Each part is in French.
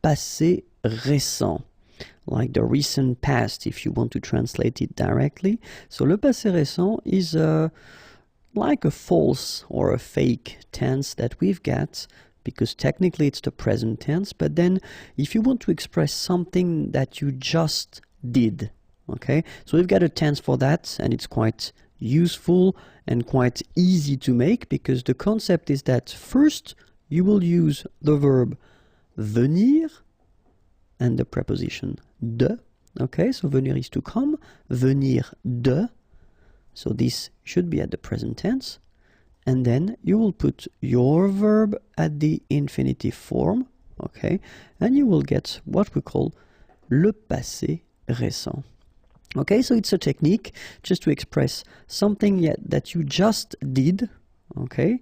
passé récent. Like the recent past, if you want to translate it directly. So le passé récent is like a false or a fake tense that we've got, because technically it's the present tense, but then if you want to express something that you just did, okay, so we've got a tense for that, and it's quite useful and quite easy to make, because the concept is that first you will use the verb venir and the preposition de, okay, so venir is to come, venir de, so this should be at the present tense. And then you will put your verb at the infinitive form, okay? And you will get what we call le passé récent. Okay, so it's a technique just to express something that you just did, okay?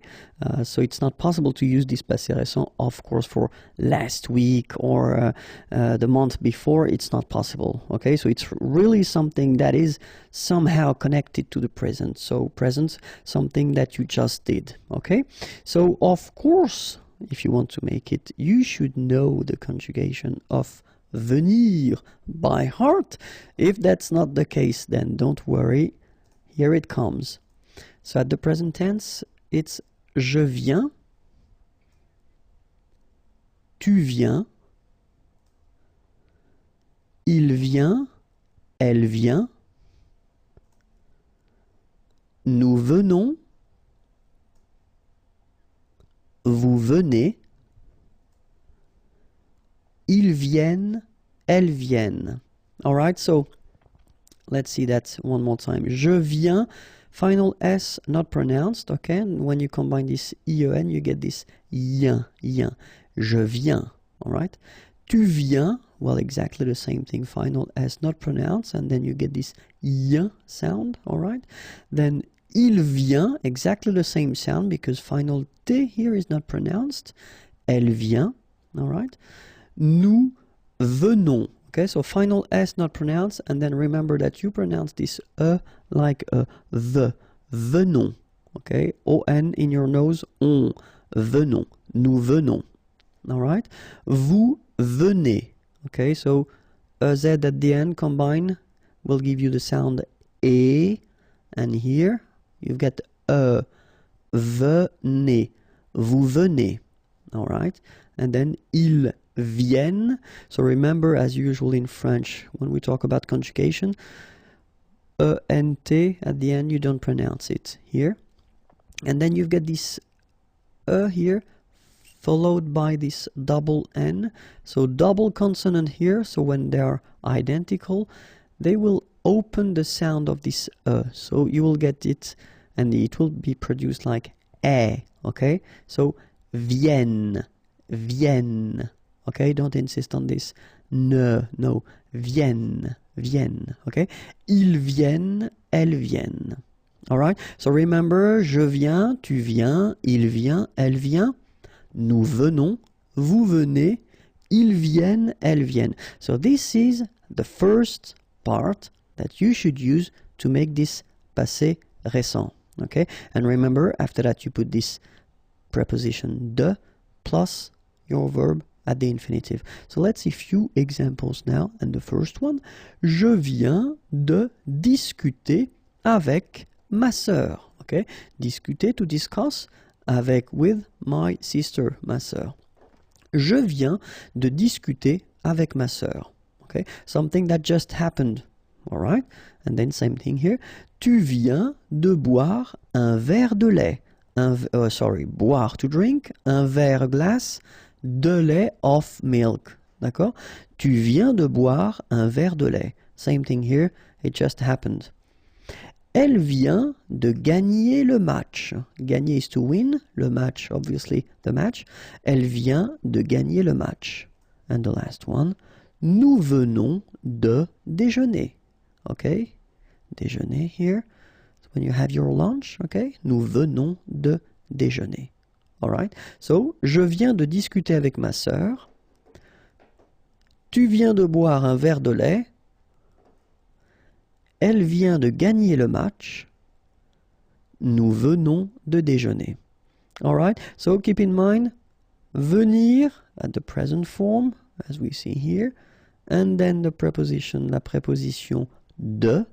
So it's not possible to use this passé récent, of course, for last week or the month before. It's not possible, okay? So it's really something that is somehow connected to the present. So present, something that you just did, okay? So of course, if you want to make it, you should know the conjugation of venir by heart. If that's not the case, then don't worry. Here it comes. So at the present tense, it's je viens, tu viens, il vient, elle vient, nous venons, vous venez, ils viennent, elles viennent. All right, so let's see that one more time. Je viens, final S not pronounced, okay? And when you combine this IEN, you get this yen, yen. Je viens, all right? Tu viens, well, exactly the same thing. Final S not pronounced, and then you get this yen sound, all right? Then il vient, exactly the same sound, because final T here is not pronounced. Elle vient, all right? Nous venons. Okay, so final S not pronounced, and then remember that you pronounce this like a the. Venons. Okay, O-N in your nose, on. Venons. Nous venons. All right? Vous venez. Okay, so Z at the end combine will give you the sound E, and here you've got venez. Vous venez. All right? And then ils viennent. So remember, as usual in French, when we talk about conjugation, E-N-T at the end, you don't pronounce it here. And then you've got this here, followed by this double N. So double consonant here, so when they are identical, they will open the sound of this So you will get it, and it will be produced like E, okay? So viennent, viennent. Okay, don't insist on this. No, viennent, viennent. Okay, ils viennent, elles viennent. All right. So remember, je viens, tu viens, il vient, elle vient. Nous venons, vous venez, ils viennent, elles viennent. So this is the first part that you should use to make this passé récent. Okay, and remember, after that you put this preposition de plus your verb at the infinitive. So let's see a few examples now. And the first one, je viens de discuter avec ma sœur. Okay, discuter, to discuss, avec, with my sister, ma sœur. Je viens de discuter avec ma sœur. Okay, something that just happened. All right, and then same thing here. Tu viens de boire un verre de lait. Boire, to drink, un verre glace de lait of milk. D'accord? Tu viens de boire un verre de lait. Same thing here, it just happened. Elle vient de gagner le match. Gagner is to win, le match, obviously, the match. Elle vient de gagner le match. And the last one, nous venons de déjeuner. Okay? Déjeuner here. When you have your lunch, okay? Nous venons de déjeuner. All right? So, je viens de discuter avec ma sœur. Tu viens de boire un verre de lait. Elle vient de gagner le match. Nous venons de déjeuner. All right? So, keep in mind, venir at the present form, as we see here, and then the preposition, la préposition de,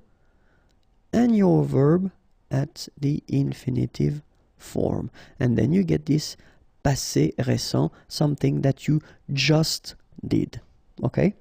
and your verb at the infinitive form. And then you get this passé récent, something that you just did. Okay?